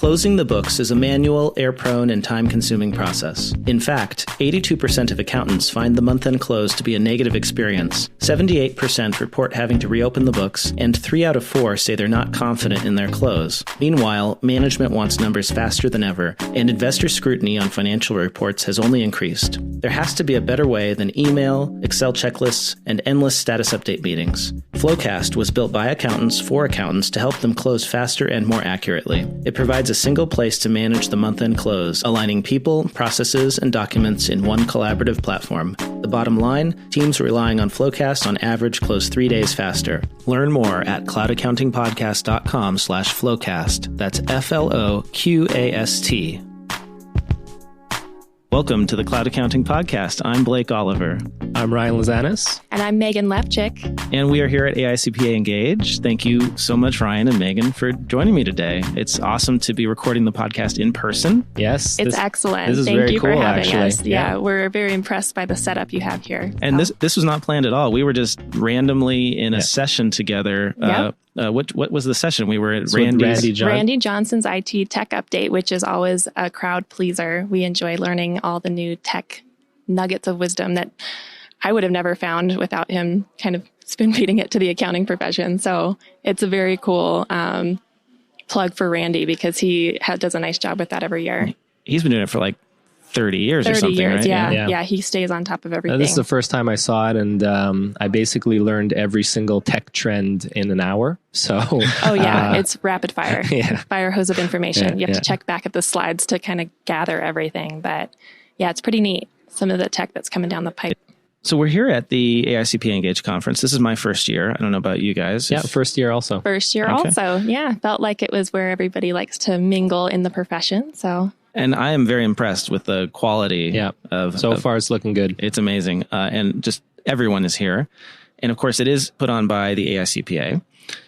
Closing the books is a manual, error-prone, and time-consuming process. In fact, 82% of accountants find the month-end close to be a negative experience. 78% report having to reopen the books, and 3 out of 4 say they're not confident in their close. Meanwhile, management wants numbers faster than ever, and investor scrutiny on financial reports has only increased. There has to be a better way than email, Excel checklists, and endless status update meetings. Flowcast was built by accountants for accountants to help them close faster and more accurately. It provides a single place to manage the month-end close, aligning people, processes, and documents in one collaborative platform. The bottom line, teams relying on Flowcast on average close 3 days faster. Learn more at cloudaccountingpodcast.com/Flowcast. That's FLOQAST. Welcome to the Cloud Accounting Podcast. I'm Blake Oliver. I'm Ryan Lazanis. And I'm Megan Lewczyk. And we are here at AICPA Engage. Thank you so much, Ryan and Megan, for joining me today. It's awesome to be recording the podcast in person. Yes. It's excellent. This is Thank very you cool, for having actually. us. Yeah, we're very impressed by the setup you have here. And this was not planned at all. We were just randomly in a session together. Yep. What was the session? We were at Randy Johnson's IT Tech Update, which is always a crowd pleaser. We enjoy learning all the new tech nuggets of wisdom that I would have never found without him kind of spoon-feeding it to the accounting profession. So it's a very cool plug for Randy because he does a nice job with that every year. He's been doing it for like 30 years or something, right? Yeah, he stays on top of everything. This is the first time I saw it, and I basically learned every single tech trend in an hour. So, it's rapid fire, fire hose of information. You have to check back at the slides to kind of gather everything. But yeah, it's pretty neat. Some of the tech that's coming down the pipe. So we're here at the AICPA Engage conference. This is my first year. I don't know about you guys. Yeah, first year also. Also. Yeah, felt like it was where everybody likes to mingle in the profession. So. And I am very impressed with the quality of... So far, it's looking good. It's amazing. And just everyone is here. And of course, it is put on by the AICPA.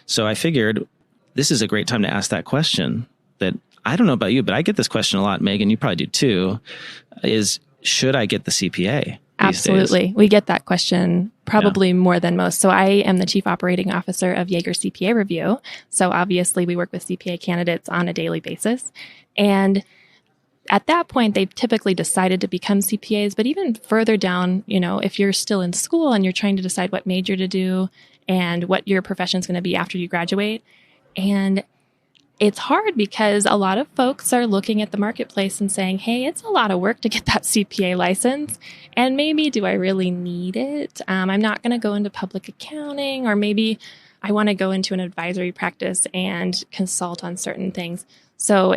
So I figured this is a great time to ask that question that I don't know about you, but I get this question a lot. Megan, you probably do too, is should I get the CPA? Absolutely. We get that question probably more than most. So I am the Chief Operating Officer of Jaeger CPA Review. So obviously we work with CPA candidates on a daily basis. And at that point, they've typically decided to become CPAs, but even further down, if you're still in school and you're trying to decide what major to do and what your profession is going to be after you graduate. And it's hard because a lot of folks are looking at the marketplace and saying, hey, it's a lot of work to get that CPA license. And maybe do I really need it? I'm not going to go into public accounting, or maybe I want to go into an advisory practice and consult on certain things. So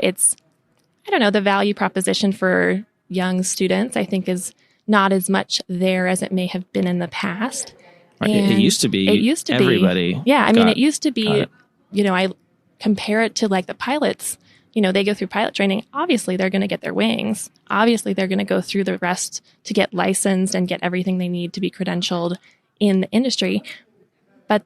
the value proposition for young students, I think, is not as much there as it may have been in the past. Right. It used to be everybody. Yeah. I mean, it used to be, I compare it to like the pilots. They go through pilot training. Obviously, they're going to get their wings. Obviously, they're going to go through the rest to get licensed and get everything they need to be credentialed in the industry. But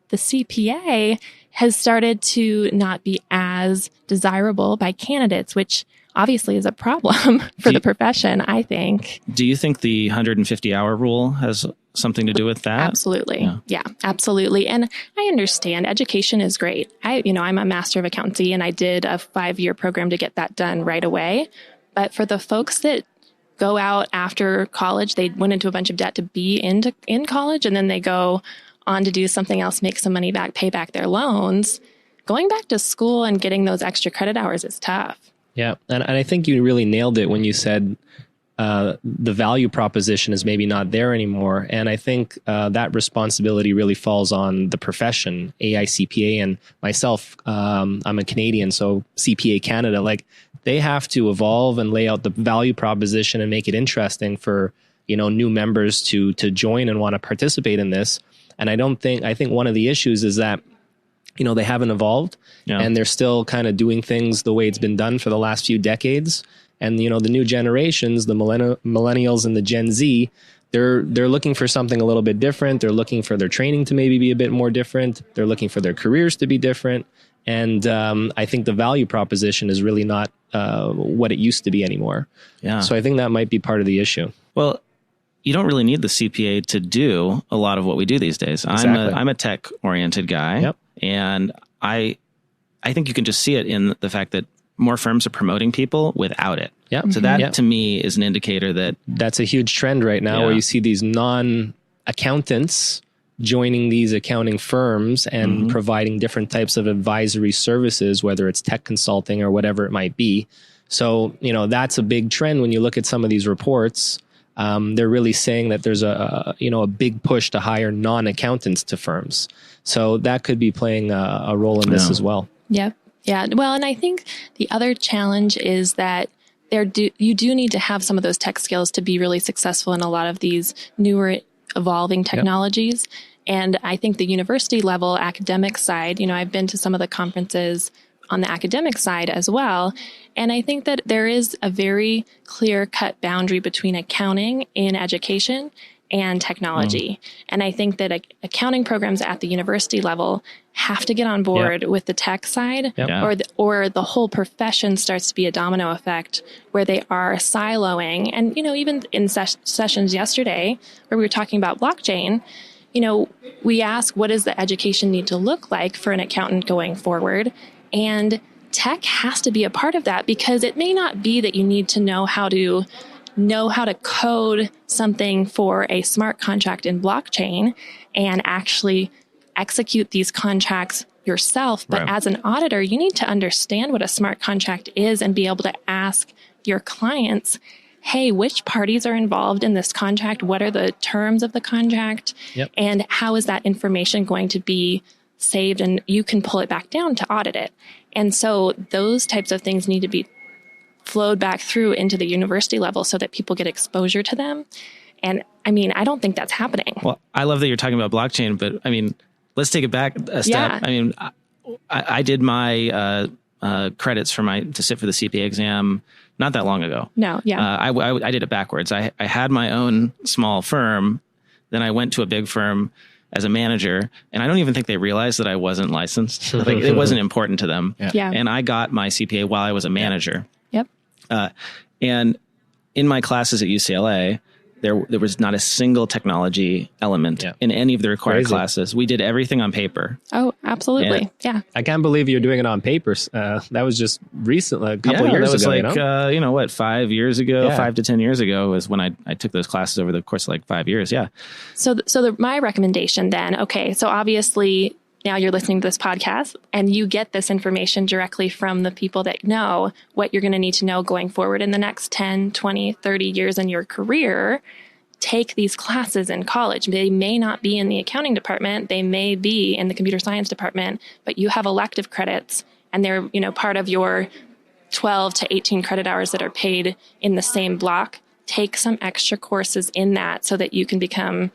the CPA has started to not be as desirable by candidates, which obviously is a problem for the profession, I think. Do you think the 150-hour rule has something to do with that? Absolutely. Yeah, absolutely. And I understand education is great. I'm a master of accountancy and I did a 5-year program to get that done right away. But for the folks that go out after college, they went into a bunch of debt to be in college, and then they go on to do something else, make some money back, pay back their loans. Going back to school and getting those extra credit hours is tough. Yeah. And I think you really nailed it when you said the value proposition is maybe not there anymore. And I think that responsibility really falls on the profession, AICPA, and myself. I'm a Canadian, so CPA Canada, they have to evolve and lay out the value proposition and make it interesting for, new members to join and want to participate in this. And I think one of the issues is that, they haven't evolved and they're still kind of doing things the way it's been done for the last few decades. And, the new generations, the millennials and the Gen Z, they're looking for something a little bit different. They're looking for their training to maybe be a bit more different. They're looking for their careers to be different. And I think the value proposition is really not what it used to be anymore. Yeah. So I think that might be part of the issue. Well, you don't really need the CPA to do a lot of what we do these days. Exactly. I'm a tech-oriented guy, and I think you can just see it in the fact that more firms are promoting people without it. Yeah. So that to me is an indicator that that's a huge trend right now where you see these non-accountants joining these accounting firms and providing different types of advisory services, whether it's tech consulting or whatever it might be. So, that's a big trend when you look at some of these reports. They're really saying that there's a big push to hire non-accountants to firms. So that could be playing a role in this as well. Yep. Yeah. Well, and I think the other challenge is that you do need to have some of those tech skills to be really successful in a lot of these newer evolving technologies. And I think the university level academic side, I've been to some of the conferences on the academic side as well. And I think that there is a very clear-cut boundary between accounting in education and technology. And I think that accounting programs at the university level have to get on board with the tech side, or the whole profession starts to be a domino effect where they are siloing. And, even in sessions yesterday where we were talking about blockchain, we ask, what does the education need to look like for an accountant going forward? And tech has to be a part of that, because it may not be that you need to know how to code something for a smart contract in blockchain and actually execute these contracts yourself. But as an auditor, you need to understand what a smart contract is and be able to ask your clients, hey, which parties are involved in this contract? What are the terms of the contract? And how is that information going to be saved? And you can pull it back down to audit it. And so those types of things need to be flowed back through into the university level so that people get exposure to them. And I don't think that's happening. Well, I love that you're talking about blockchain, but let's take it back a step. I did my credits to sit for the CPA exam not that long ago. No, I did it backwards. I had my own small firm, then I went to a big firm as a manager, and I don't even think they realized that I wasn't licensed. It wasn't important to them. And I got my CPA while I was a manager. And in my classes at UCLA, there was not a single technology element in any of the required classes. We did everything on paper. Oh, absolutely. I can't believe you're doing it on paper. That was just recently, a couple of years ago. That was 5 years ago, 5 to 10 years ago was when I took those classes over the course of 5 years. So my recommendation then, so obviously now you're listening to this podcast and you get this information directly from the people that know what you're going to need to know going forward in the next 10, 20, 30 years in your career. Take these classes in college. They may not be in the accounting department. They may be in the computer science department, but you have elective credits and they're, part of your 12 to 18 credit hours that are paid in the same block. Take some extra courses in that so that you can become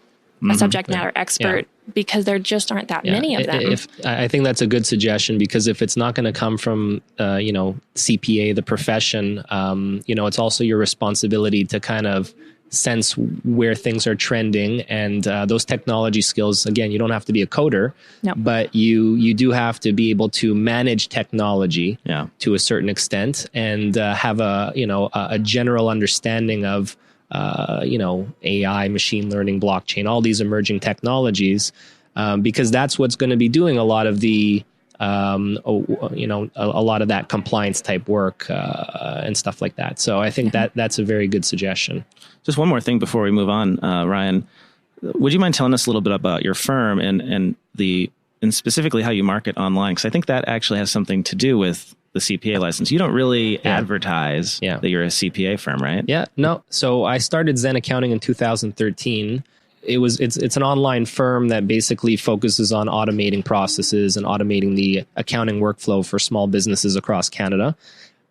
a subject matter expert, because there just aren't that many of them. I think that's a good suggestion, because if it's not going to come from, CPA, the profession, it's also your responsibility to kind of sense where things are trending, and those technology skills. Again, you don't have to be a coder, but you do have to be able to manage technology to a certain extent, and have a general understanding of AI, machine learning, blockchain, all these emerging technologies, because that's what's going to be doing a lot of the a lot of that compliance type work and stuff like that. So I think that's a very good suggestion. Just one more thing before we move on, Ryan, would you mind telling us a little bit about your firm and specifically how you market online? Because I think that actually has something to do with the CPA license. You don't really advertise that you're a CPA firm, right? Yeah, no. So I started Zen Accounting in 2013. It's an online firm that basically focuses on automating processes and automating the accounting workflow for small businesses across Canada.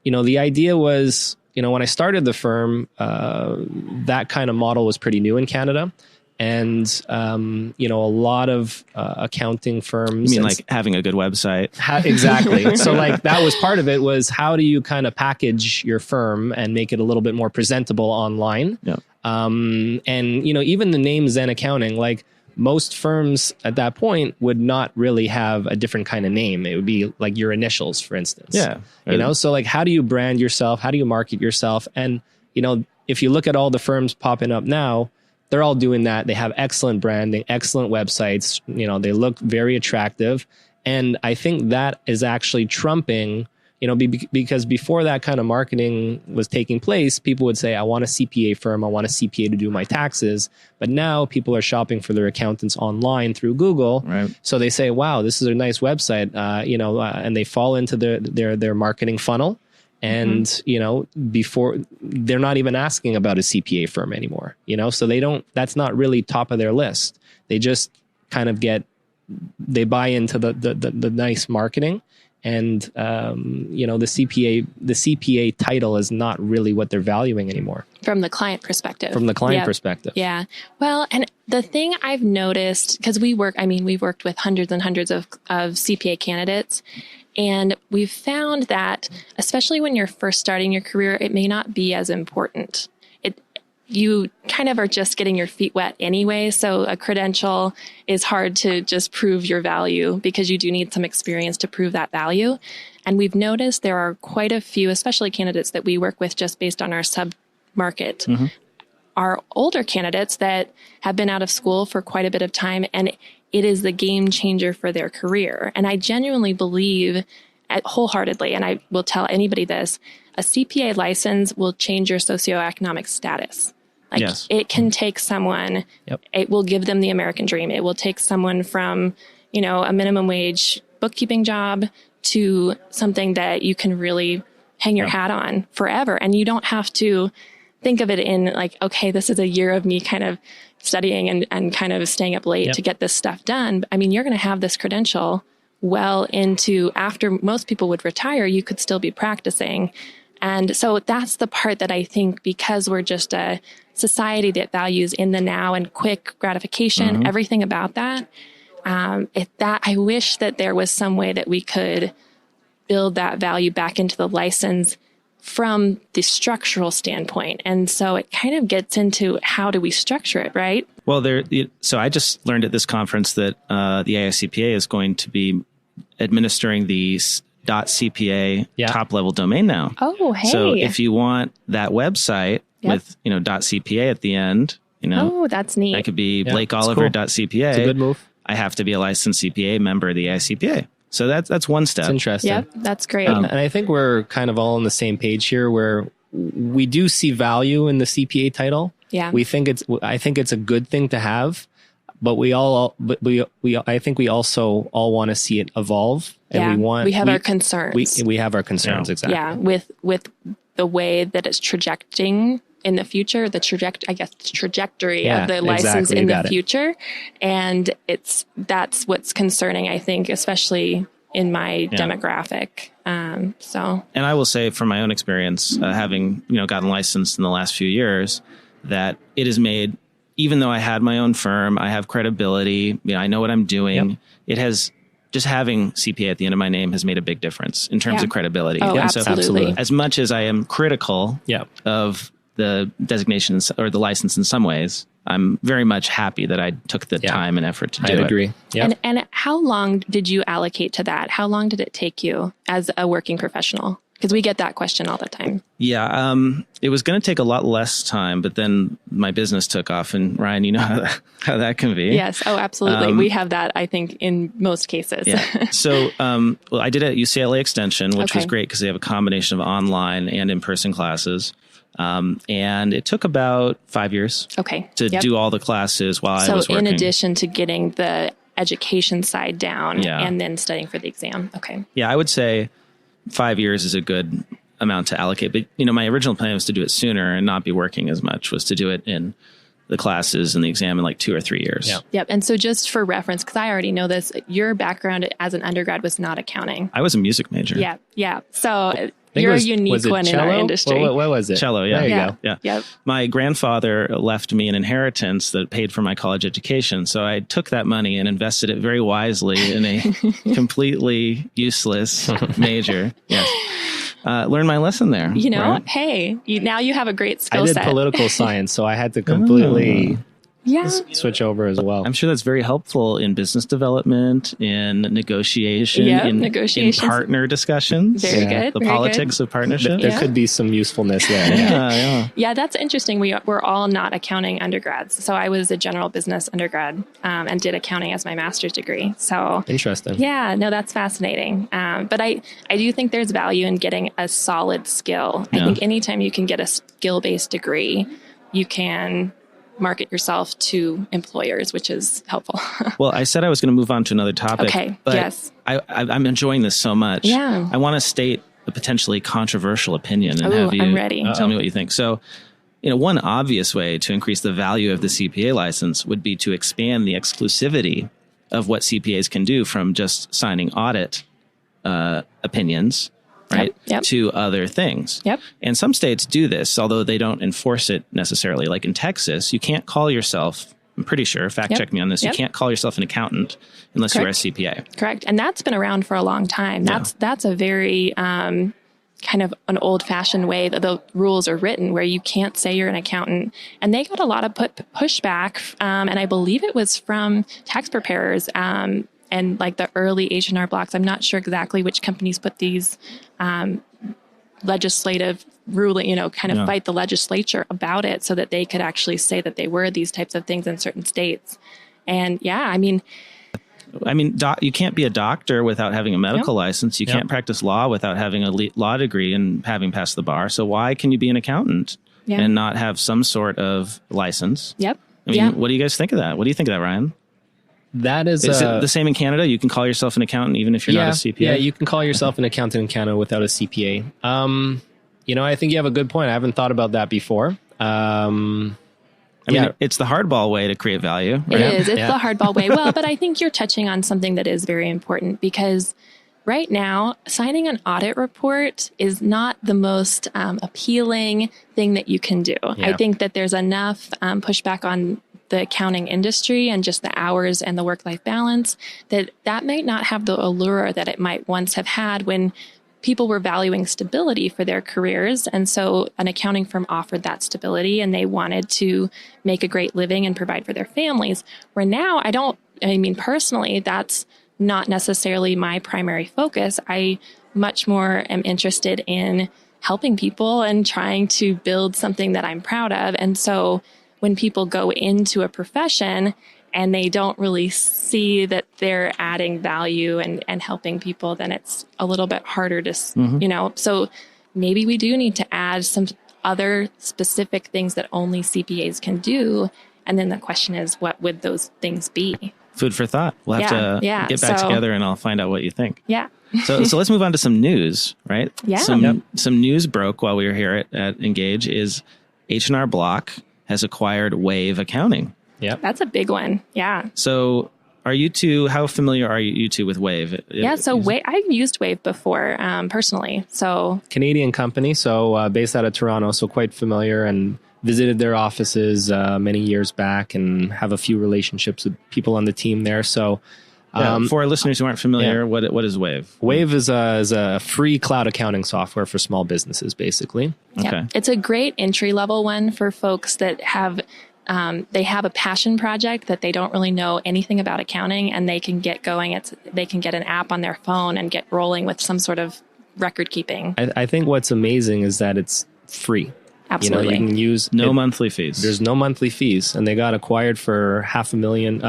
The idea was, when I started the firm, that kind of model was pretty new in Canada. And, a lot of accounting firms. You mean like having a good website? Exactly. So that was part of it, was how do you kind of package your firm and make it a little bit more presentable online? And, even the name Zen Accounting, most firms at that point would not really have a different kind of name. It would be like your initials, for instance. So how do you brand yourself? How do you market yourself? And, if you look at all the firms popping up now, they're all doing that. They have excellent branding, excellent websites. They look very attractive. And I think that is actually trumping, Because before that kind of marketing was taking place, people would say, I want a CPA firm. I want a CPA to do my taxes. But now people are shopping for their accountants online through Google. Right. So they say, wow, this is a nice website, and they fall into their marketing funnel. And, before they're not even asking about a CPA firm anymore, so that's not really top of their list. They just kind of they buy into the nice marketing. And, the CPA title is not really what they're valuing anymore. From the client perspective. Perspective. Yeah. Well, and the thing I've noticed, because we've worked with hundreds and hundreds of CPA candidates, and we've found that, especially when you're first starting your career, it may not be as important. You kind of are just getting your feet wet anyway. So a credential is hard to just prove your value because you do need some experience to prove that value. And we've noticed there are quite a few, especially candidates that we work with just based on our sub-market, are older candidates that have been out of school for quite a bit of time. And it is the game changer for their career. And I genuinely believe wholeheartedly, and I will tell anybody this, a CPA license will change your socioeconomic status. Yes. It can take someone, it will give them the American dream. It will take someone from, a minimum wage bookkeeping job to something that you can really hang your hat on forever. And you don't have to think of it in okay, this is a year of me kind of studying and kind of staying up late to get this stuff done. You're going to have this credential well into after most people would retire, you could still be practicing. And so that's the part that I think, because we're just a society that values in the now and quick gratification, everything about that, I wish that there was some way that we could build that value back into the license from the structural standpoint. And so it kind of gets into how do we structure it, right? Well, so I just learned at this conference that the AICPA is going to be administering the .cpa top level domain now. Oh, hey. So if you want that website with, .cpa at the end, oh, that's neat. that could be blakeoliver.cpa. It's a good move. I have to be a licensed CPA member of the AICPA. So that's one step. It's interesting. Yep, that's great. And I think we're kind of all on the same page here, where we do see value in the CPA title. Yeah. I think it's a good thing to have, but I think we also all want to see it evolve, and we have our concerns. We have our concerns, exactly. Yeah, with the way that it's trajecting in the future, the trajectory of the license in the future, and that's what's concerning, I think, especially in my demographic. And I will say, from my own experience, having gotten licensed in the last few years, that it has made, even though I had my own firm, I have credibility, I know what I'm doing. It has, just having CPA at the end of my name has made a big difference in terms of credibility. Oh, absolutely. So as much as I am critical of the designations or the license in some ways, I'm very much happy that I took the time and effort to do it. I agree. Yep. And how long did you allocate to that? How long did it take you as a working professional? Because we get that question all the time. Yeah, it was going to take a lot less time, but then my business took off. And Ryan, you know how that can be. Yes. Oh, absolutely. We have that, I think, in most cases. Yeah. So, I did it at UCLA Extension, which was great because they have a combination of online and in-person classes. And it took about 5 years to do all the classes while I was working. So in addition to getting the education side down and then studying for the exam. Okay. Yeah, I would say 5 years is a good amount to allocate. But, my original plan was to do it sooner and not be working as much, was to do it in the classes and the exam in like 2 or 3 years. Yeah. Yep. And so just for reference, because I already know this, your background as an undergrad was not accounting. I was a music major. Yeah. Yeah. So you're a unique one in our industry. What was it? Cello, yeah. There you go. Yeah. Yep. My grandfather left me an inheritance that paid for my college education. So I took that money and invested it very wisely in a completely useless major. Yes. Learned my lesson there. Right? Hey, now you have a great skill set. I did political science, so I had to completely switch over as well. I'm sure that's very helpful in business development, in negotiation, in partner discussions. Very good. The politics of partnership. There could be some usefulness there. Yeah, that's interesting. We're all not accounting undergrads. So I was a general business undergrad and did accounting as my master's degree. So interesting. Yeah, no, that's fascinating. But I do think there's value in getting a solid skill. I think anytime you can get a skill-based degree, you can market yourself to employers, which is helpful. Well, I said I was going to move on to another topic. Okay, but yes. I'm enjoying this so much. Yeah. I want to state a potentially controversial opinion and have you I'm ready. tell me what you think. So, one obvious way to increase the value of the CPA license would be to expand the exclusivity of what CPAs can do from just signing audit opinions, right, to other things. Yep. And some states do this, although they don't enforce it necessarily. Like in Texas, you can't call yourself, I'm pretty sure, fact check me on this, you can't call yourself an accountant unless you're a CPA. Correct. And that's been around for a long time. That's a very kind of an old-fashioned way that the rules are written, where you can't say you're an accountant. And they got a lot of pushback, and I believe it was from tax preparers and like the early H&R blocks. I'm not sure exactly which companies put these legislative ruling, fight the legislature about it so that they could actually say that they were these types of things in certain states. And you can't be a doctor without having a medical license. You can't practice law without having a law degree and having passed the bar. So why can you be an accountant and not have some sort of license? Yep. What do you guys think of that? What do you think of that, Ryan? That is it the same in Canada? You can call yourself an accountant even if you're not a CPA? Yeah, you can call yourself an accountant in Canada without a CPA. I think you have a good point. I haven't thought about that before. It's the hardball way to create value. Right? It is. It's the hardball way. Well, but I think you're touching on something that is very important, because right now, signing an audit report is not the most appealing thing that you can do. I think that there's enough pushback on the accounting industry and just the hours and the work-life balance that might not have the allure that it might once have had when people were valuing stability for their careers. And so an accounting firm offered that stability, and they wanted to make a great living and provide for their families. Where now, personally, that's not necessarily my primary focus. I much more am interested in helping people and trying to build something that I'm proud of. And so when people go into a profession and they don't really see that they're adding value and helping people, then it's a little bit harder to, so maybe we do need to add some other specific things that only CPAs can do. And then the question is, what would those things be? Food for thought. We'll have to get back together and I'll find out what you think. Yeah. So let's move on to some news, right? Yeah. Some news broke while we were here at Engage is H&R Block has acquired Wave Accounting. Yeah. That's a big one. Yeah. So how familiar are you two with Wave? I've used Wave before, personally. So Canadian company, based out of Toronto, so quite familiar, and visited their offices many years back and have a few relationships with people on the team there. So for our listeners who aren't familiar, what is Wave? Wave is a free cloud accounting software for small businesses, basically. Okay. It's a great entry-level one for folks that have they have a passion project that they don't really know anything about accounting, and they can get going. They can get an app on their phone and get rolling with some sort of record keeping. I think what's amazing is that it's free. Absolutely. You can use monthly fees. There's no monthly fees, and they got acquired for $500 million.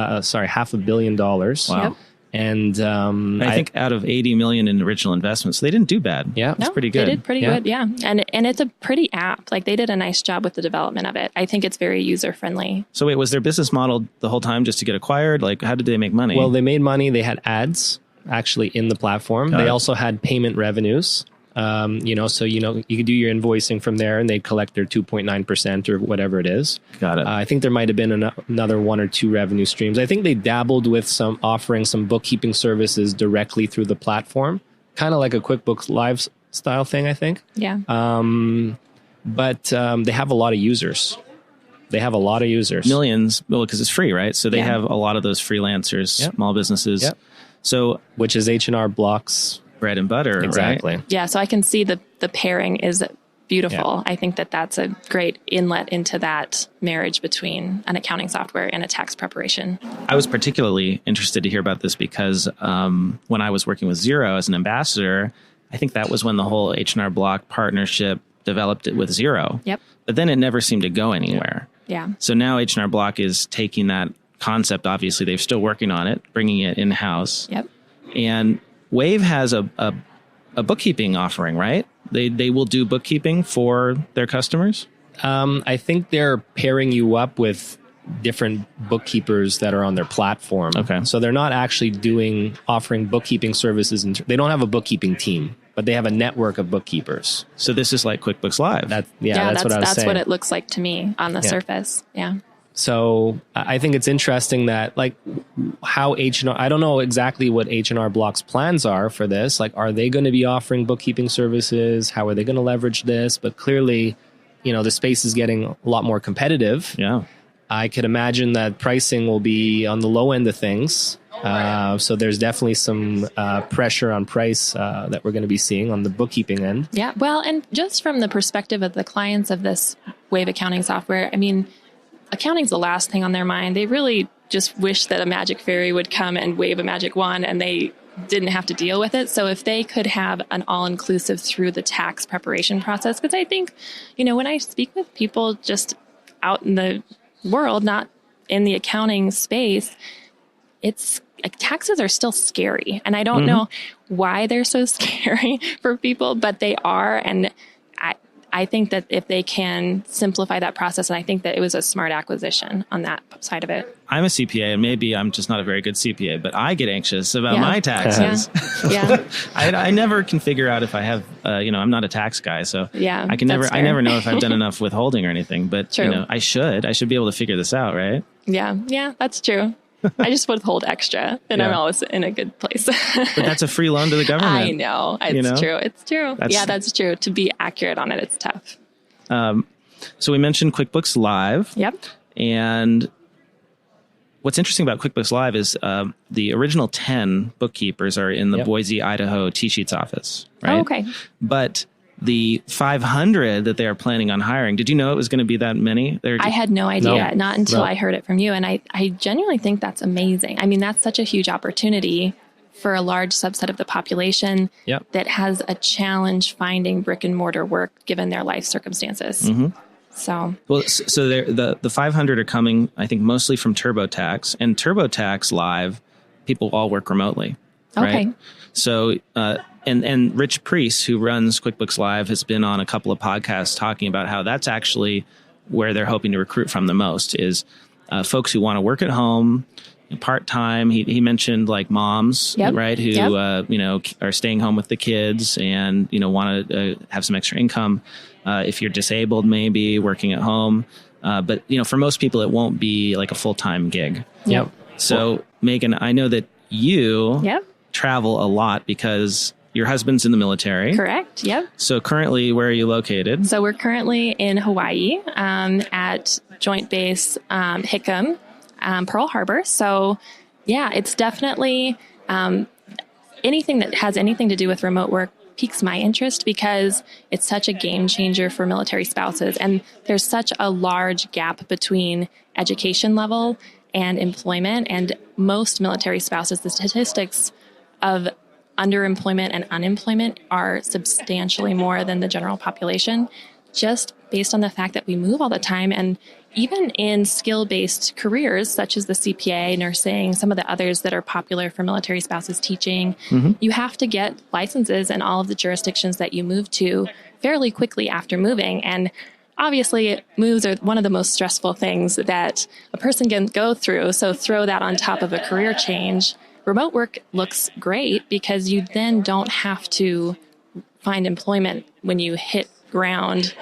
Wow. Yep. And I think out of 80 million in original investments, so they didn't do bad. Yeah, it's pretty good. They did pretty good. Yeah, and it's a pretty app. Like, they did a nice job with the development of it. I think it's very user friendly. So wait, was their business model the whole time just to get acquired? Like, how did they make money? Well, they made money. They had ads actually in the platform. They also had payment revenues. So you could do your invoicing from there, and they'd collect their 2.9% or whatever it is. Got it. I think there might have been another one or two revenue streams. I think they dabbled with offering some bookkeeping services directly through the platform, kind of like a QuickBooks Live style thing, I think. Yeah. But they have a lot of users. Millions, because it's free, right? So they have a lot of those freelancers, small businesses. Yep. So, which is H&R Block's bread and butter, exactly. Right? Yeah, so I can see the pairing is beautiful. I think that that's a great inlet into that marriage between an accounting software and a tax preparation. I was particularly interested to hear about this because when I was working with Xero as an ambassador, I think that was when the whole H&R Block partnership developed it with Xero. Yep. But then it never seemed to go anywhere. Yeah. So now H&R Block is taking that concept. Obviously, they're still working on it, bringing it in-house. Yep. And Wave has a bookkeeping offering, right? They will do bookkeeping for their customers? I think they're pairing you up with different bookkeepers that are on their platform. Okay. So they're not actually offering bookkeeping services. They don't have a bookkeeping team, but they have a network of bookkeepers. So this is like QuickBooks Live. That's what I was saying. That's what it looks like to me on the surface. Yeah. So I think it's interesting that like how H&R, I don't know exactly what H&R Block's plans are for this. Like, are they going to be offering bookkeeping services? How are they going to leverage this? But clearly, the space is getting a lot more competitive. Yeah. I could imagine that pricing will be on the low end of things. So there's definitely some pressure on price that we're going to be seeing on the bookkeeping end. Yeah. Well, and just from the perspective of the clients of this Wave accounting software, I mean, accounting's the last thing on their mind. They really just wish that a magic fairy would come and wave a magic wand and they didn't have to deal with it. So if they could have an all-inclusive through the tax preparation process, because I think, when I speak with people just out in the world, not in the accounting space, it's like taxes are still scary. And I don't know why they're so scary for people, but they are. And I think that if they can simplify that process, and I think that it was a smart acquisition on that side of it. I'm a CPA, and maybe I'm just not a very good CPA, but I get anxious about my taxes. Yeah. I never can figure out if I have, I'm not a tax guy, so I never know if I've done enough withholding or anything. But I should be able to figure this out, right? Yeah, that's true. I just withhold extra, and I'm always in a good place. But that's a free loan to the government. I know. It's true. It's true. That's true. To be accurate on it, it's tough. So we mentioned QuickBooks Live. Yep. And what's interesting about QuickBooks Live is the original 10 bookkeepers are in the Boise, Idaho T-Sheets office, right? Oh, okay. But the 500 that they are planning on hiring, did you know it was going to be that many? I had no idea, not until I heard it from you. And I genuinely think that's amazing. I mean, that's such a huge opportunity for a large subset of the population that has a challenge finding brick and mortar work given their life circumstances. Mm-hmm. So the 500 are coming, I think, mostly from TurboTax. And TurboTax Live, people all work remotely. Right? Okay. So, and Rich Priest, who runs QuickBooks Live, has been on a couple of podcasts talking about how that's actually where they're hoping to recruit from the most is folks who want to work at home, part-time. He mentioned like moms, right, who, are staying home with the kids and, want to have some extra income. If you're disabled, maybe working at home. But, for most people, it won't be like a full-time gig. Yep. So, Megan, I know that you travel a lot because your husband's in the military. Correct. Yep. So currently, where are you located? So we're currently in Hawaii at Joint Base Hickam, Pearl Harbor. So it's definitely anything that has anything to do with remote work piques my interest because it's such a game changer for military spouses. And there's such a large gap between education level and employment. And most military spouses, the statistics of underemployment and unemployment are substantially more than the general population, just based on the fact that we move all the time. And even in skill-based careers, such as the CPA, nursing, some of the others that are popular for military spouses, teaching, you have to get licenses in all of the jurisdictions that you move to fairly quickly after moving. And obviously, moves are one of the most stressful things that a person can go through. So throw that on top of a career change. Remote work looks great because you then don't have to find employment when you hit ground,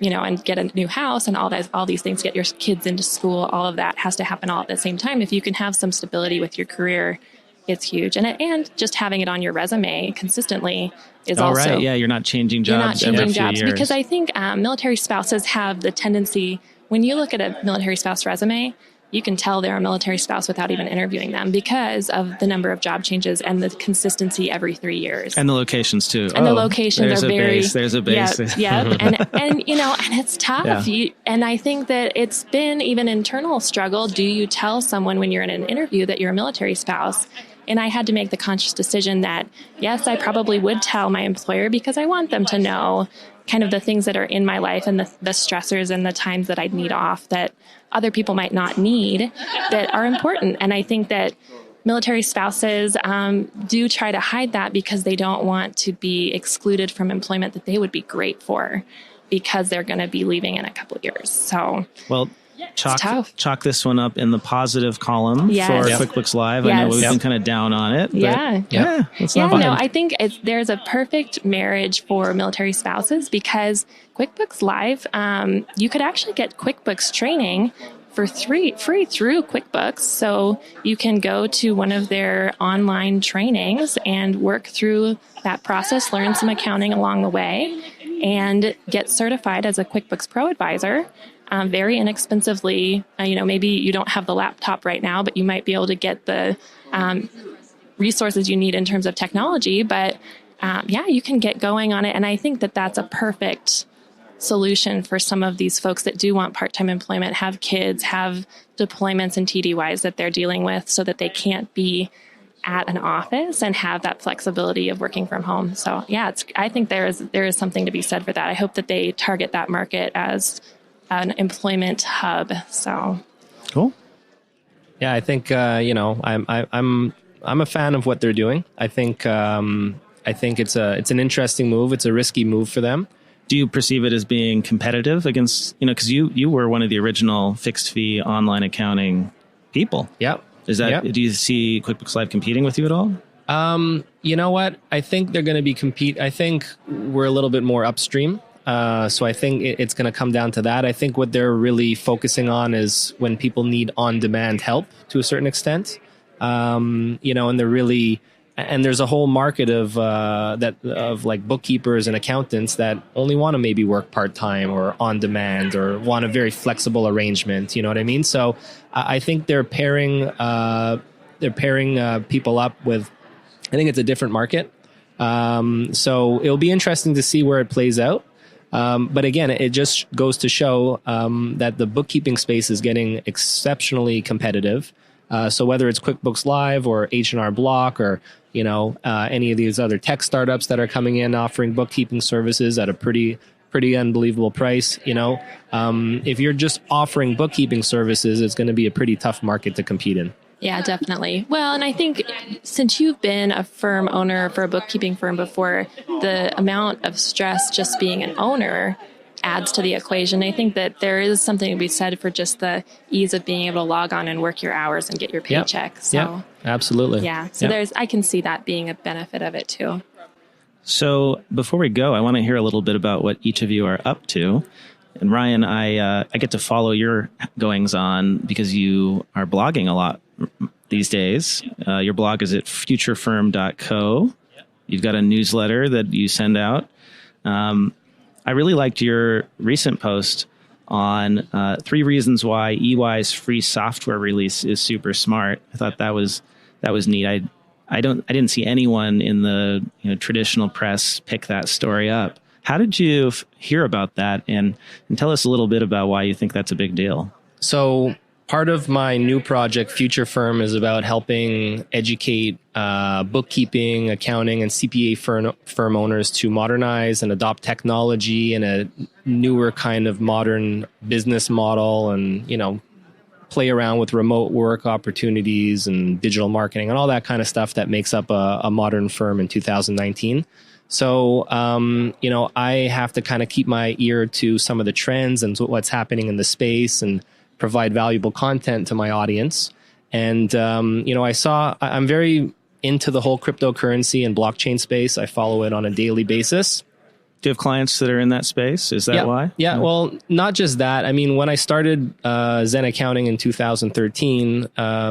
and get a new house and all these things, get your kids into school. All of that has to happen all at the same time. If you can have some stability with your career, it's huge. And just having it on your resume consistently is also... right. Yeah, you're not changing jobs every few years. Because I think military spouses have the tendency, when you look at a military spouse resume, you can tell they're a military spouse without even interviewing them because of the number of job changes and the consistency every 3 years. And the locations too. And the locations are very... There's a base. Yep. and it's tough. Yeah. And I think that it's been even internal struggle. Do you tell someone when you're in an interview that you're a military spouse? And I had to make the conscious decision that, yes, I probably would tell my employer because I want them to know kind of the things that are in my life and the stressors and the times that I'd need off that other people might not need that are important. And I think that military spouses do try to hide that because they don't want to be excluded from employment that they would be great for because they're going to be leaving in a couple of years. So, well, chalk this one up in the positive column for QuickBooks Live. I know we've been kind of down on it. It's not fun. No, I think there's a perfect marriage for military spouses because QuickBooks Live, you could actually get QuickBooks training for free through QuickBooks. So you can go to one of their online trainings and work through that process, learn some accounting along the way, and get certified as a QuickBooks Pro Advisor. Very inexpensively. Maybe you don't have the laptop right now, but you might be able to get the resources you need in terms of technology. But you can get going on it. And I think that that's a perfect solution for some of these folks that do want part-time employment, have kids, have deployments and TDYs that they're dealing with so that they can't be at an office and have that flexibility of working from home. So I think there is something to be said for that. I hope that they target that market as an employment hub. So cool. Yeah, I think I'm a fan of what they're doing. I think it's an interesting move. It's a risky move for them. Do you perceive it as being competitive against, because you were one of the original fixed fee online accounting people? Yeah. Do you see QuickBooks Live competing with you at all? You know what? I think they're going to be I think we're a little bit more upstream. So I think it's going to come down to that. I think what they're really focusing on is when people need on-demand help to a certain extent, and they're really, and there's a whole market of like bookkeepers and accountants that only want to maybe work part-time or on-demand or want a very flexible arrangement. You know what I mean? So I think they're pairing people up with, I think it's a different market. So it'll be interesting to see where it plays out. But again, it just goes to show that the bookkeeping space is getting exceptionally competitive. So whether it's QuickBooks Live or H&R Block or any of these other tech startups that are coming in offering bookkeeping services at a pretty unbelievable price, if you're just offering bookkeeping services, it's going to be a pretty tough market to compete in. Yeah, definitely. Well, and I think since you've been a firm owner for a bookkeeping firm before, the amount of stress just being an owner adds to the equation. I think that there is something to be said for just the ease of being able to log on and work your hours and get your paycheck. Yeah, absolutely. Yeah. So I can see that being a benefit of it too. So before we go, I want to hear a little bit about what each of you are up to. And Ryan, I get to follow your goings on because you are blogging a lot these days. Your blog is at futurefirm.co. You've got a newsletter that you send out. I really liked your recent post on 3 reasons why EY's free software release is super smart. I thought that was neat. I didn't see anyone in the traditional press pick that story up. How did you hear about that? And tell us a little bit about why you think that's a big deal. So part of my new project, Future Firm, is about helping educate bookkeeping, accounting, and CPA firm owners to modernize and adopt technology and a newer kind of modern business model and, play around with remote work opportunities and digital marketing and all that kind of stuff that makes up a modern firm in 2019. So, I have to kind of keep my ear to some of the trends and what's happening in the space and provide valuable content to my audience. And, I'm very into the whole cryptocurrency and blockchain space. I follow it on a daily basis. Do you have clients that are in that space? Is that why? Yeah. Well, not just that. I mean, when I started Zen Accounting in 2013,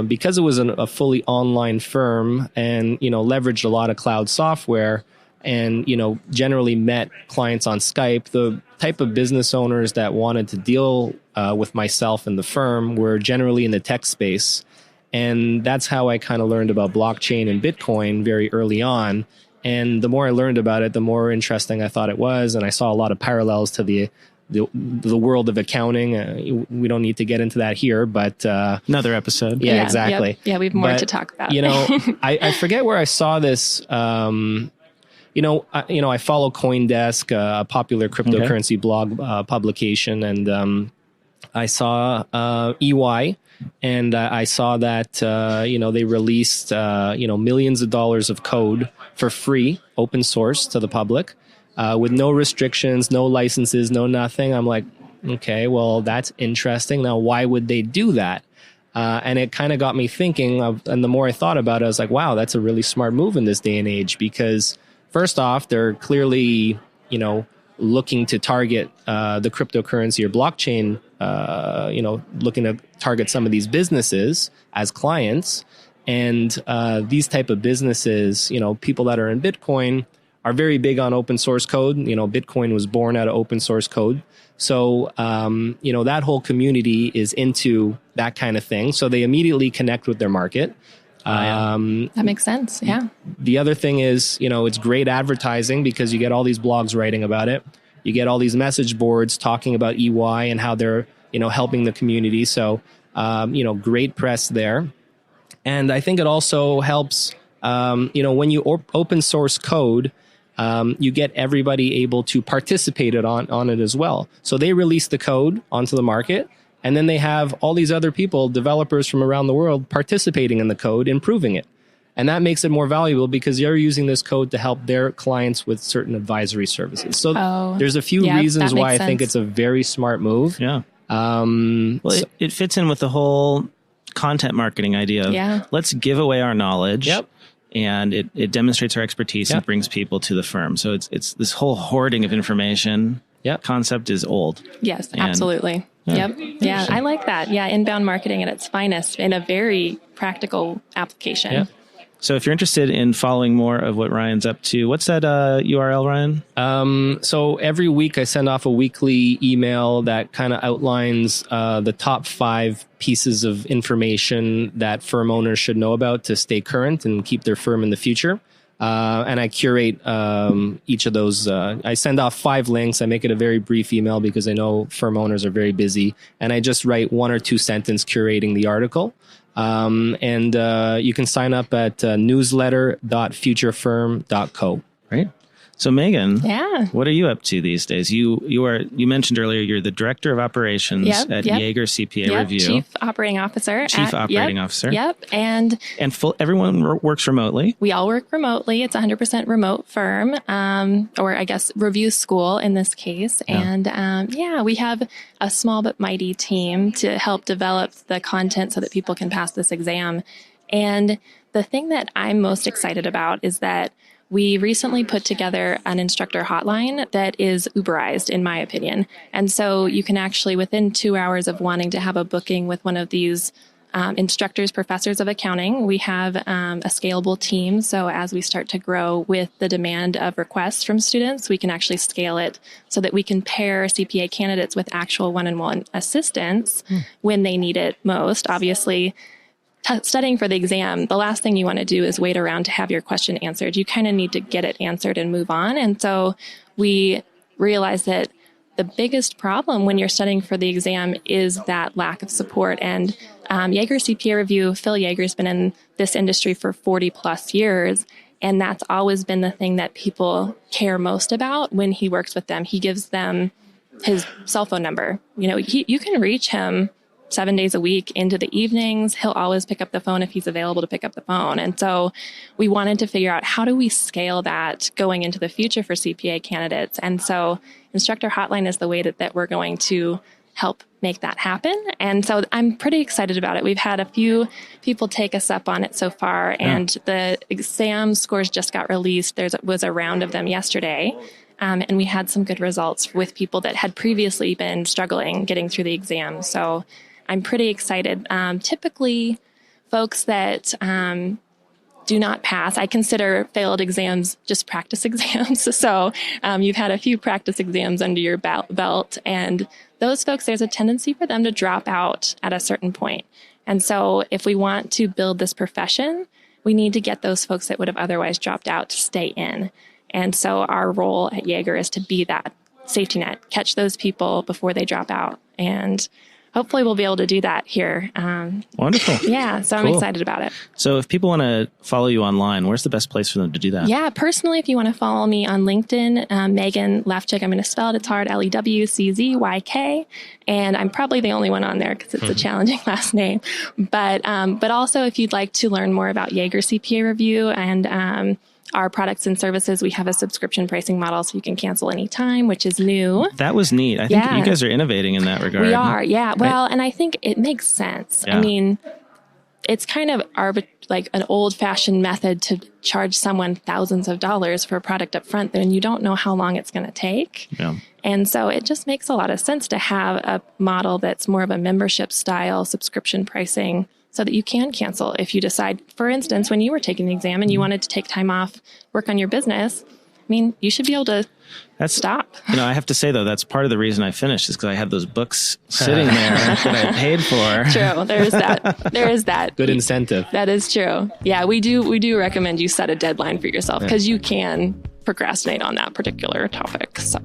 because it was a fully online firm and, leveraged a lot of cloud software, and, generally met clients on Skype, the type of business owners that wanted to deal with myself and the firm were generally in the tech space. And that's how I kind of learned about blockchain and Bitcoin very early on. And the more I learned about it, the more interesting I thought it was. And I saw a lot of parallels to the world of accounting. We don't need to get into that here, but another episode. Yeah, exactly. Yep. Yeah, we have more to talk about. I forget where I saw this. I follow CoinDesk, a popular cryptocurrency blog publication, and I saw EY. And I saw that, they released, millions of dollars of code for free, open source to the public, with no restrictions, no licenses, no nothing. I'm like, okay, well, that's interesting. Now, why would they do that? And it kind of got me thinking and the more I thought about it, I was like, wow, that's a really smart move in this day and age, because first off, they're clearly, looking to target the cryptocurrency or blockchain, looking to target some of these businesses as clients. And these type of businesses, people that are in Bitcoin are very big on open source code. Bitcoin was born out of open source code. So, that whole community is into that kind of thing. So they immediately connect with their market. That makes sense. Yeah. The other thing is, it's great advertising because you get all these blogs writing about it. You get all these message boards talking about EY and how they're, helping the community. So, great press there. And I think it also helps, when you open source code, you get everybody able to participate on it as well. So they release the code onto the market. And then they have all these other people, developers from around the world, participating in the code, improving it. And that makes it more valuable because they're using this code to help their clients with certain advisory services. So there's a few reasons why I think it's a very smart move. Yeah. It fits in with the whole content marketing idea of let's give away our knowledge. Yep. And it demonstrates our expertise and brings people to the firm. So it's this whole hoarding of information concept is old. Yes, absolutely. Yep. Yeah, I like that. Yeah, inbound marketing at its finest in a very practical application. Yeah. So if you're interested in following more of what Ryan's up to, what's that URL, Ryan? So every week I send off a weekly email that kind of outlines the top 5 pieces of information that firm owners should know about to stay current and keep their firm in the future. And I curate each of those. I send off 5 links. I make it a very brief email because I know firm owners are very busy. And I just write 1 or 2 sentences curating the article. And you can sign up at newsletter.futurefirm.co. Right. So Megan, yeah, what are you up to these days? You mentioned earlier you're the director of operations at Jaeger CPA Review. Chief Operating Officer. Officer. Yep. And everyone works remotely. We all work remotely. It's a 100% remote firm, or I guess review school in this case. And we have a small but mighty team to help develop the content so that people can pass this exam. And the thing that I'm most excited about is that we recently put together an instructor hotline that is Uberized, in my opinion. And so you can actually, within 2 hours of wanting to have a booking with one of these instructors, professors of accounting, we have a scalable team. So as we start to grow with the demand of requests from students, we can actually scale it so that we can pair CPA candidates with actual one-on-one assistance when they need it most. Obviously, studying for the exam, the last thing you want to do is wait around to have your question answered. You kind of need to get it answered and move on. And so we realized that the biggest problem when you're studying for the exam is that lack of support. And Jaeger CPA Review, Phil Jaeger's been in this industry for 40 plus years. And that's always been the thing that people care most about when he works with them. He gives them his cell phone number. You can reach him 7 days a week into the evenings. He'll always pick up the phone if he's available to pick up the phone. And so we wanted to figure out, how do we scale that going into the future for CPA candidates? And so Instructor Hotline is the way that we're going to help make that happen. And so I'm pretty excited about it. We've had a few people take us up on it so far, and the exam scores just got released. There was a round of them yesterday. And we had some good results with people that had previously been struggling getting through the exam. So I'm pretty excited. Typically, folks that do not pass. I consider failed exams just practice exams. So you've had a few practice exams under your belt, and those folks, there's a tendency for them to drop out at a certain point. And so if we want to build this profession, we need to get those folks that would have otherwise dropped out to stay in. And so our role at Jaeger is to be that safety net, catch those people before they drop out. And hopefully we'll be able to do that here. Wonderful. Yeah, so I'm excited about it. So if people want to follow you online, where's the best place for them to do that? Yeah, personally, if you want to follow me on LinkedIn, Megan Lewczyk, I'm going to spell it. It's hard, Lewczyk. And I'm probably the only one on there because it's a challenging last name. But also, if you'd like to learn more about Jaeger CPA Review and our products and services, we have a subscription pricing model so you can cancel anytime, which is new. That was neat. I think you guys are innovating in that regard. We are, yeah. Well, and I think it makes sense. Yeah. I mean, it's kind of like an old-fashioned method to charge someone thousands of dollars for a product up front, then you don't know how long it's going to take. Yeah. And so it just makes a lot of sense to have a model that's more of a membership style subscription pricing, so that you can cancel if you decide, for instance, when you were taking the exam and you wanted to take time off, work on your business. I mean, you should be able to stop. I have to say, though, that's part of the reason I finished is because I had those books sitting there that I paid for. True. There is that. Good incentive. That is true. Yeah, we do recommend you set a deadline for yourself because you can procrastinate on that particular topic. So,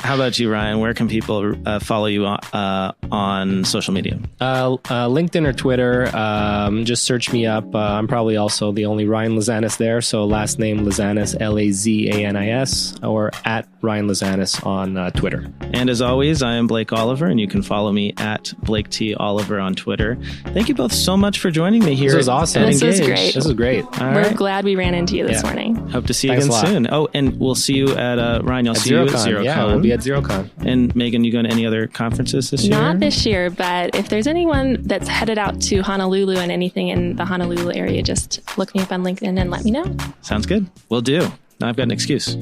how about you, Ryan? Where can people follow you on social media? LinkedIn or Twitter. Just search me up. I'm probably also the only Ryan Lazanis there. So last name Lazanis, Lazanis, or at Ryan Lazanis on Twitter. And as always, I am Blake Oliver, and you can follow me at Blake T. Oliver on Twitter. Thank you both so much for joining me here. This was awesome. This was great. This was great. We're glad we ran into you this morning. Hope to see you again soon. Oh, and we'll see you at Ryan. I'll see you at ZeroCon. Yeah, we'll be at ZeroCon. And Megan, you going to any other conferences this year? Not this year, but if there's anyone that's headed out to Honolulu and anything in the Honolulu area, just look me up on LinkedIn and let me know. Sounds good. Will do. Now I've got an excuse.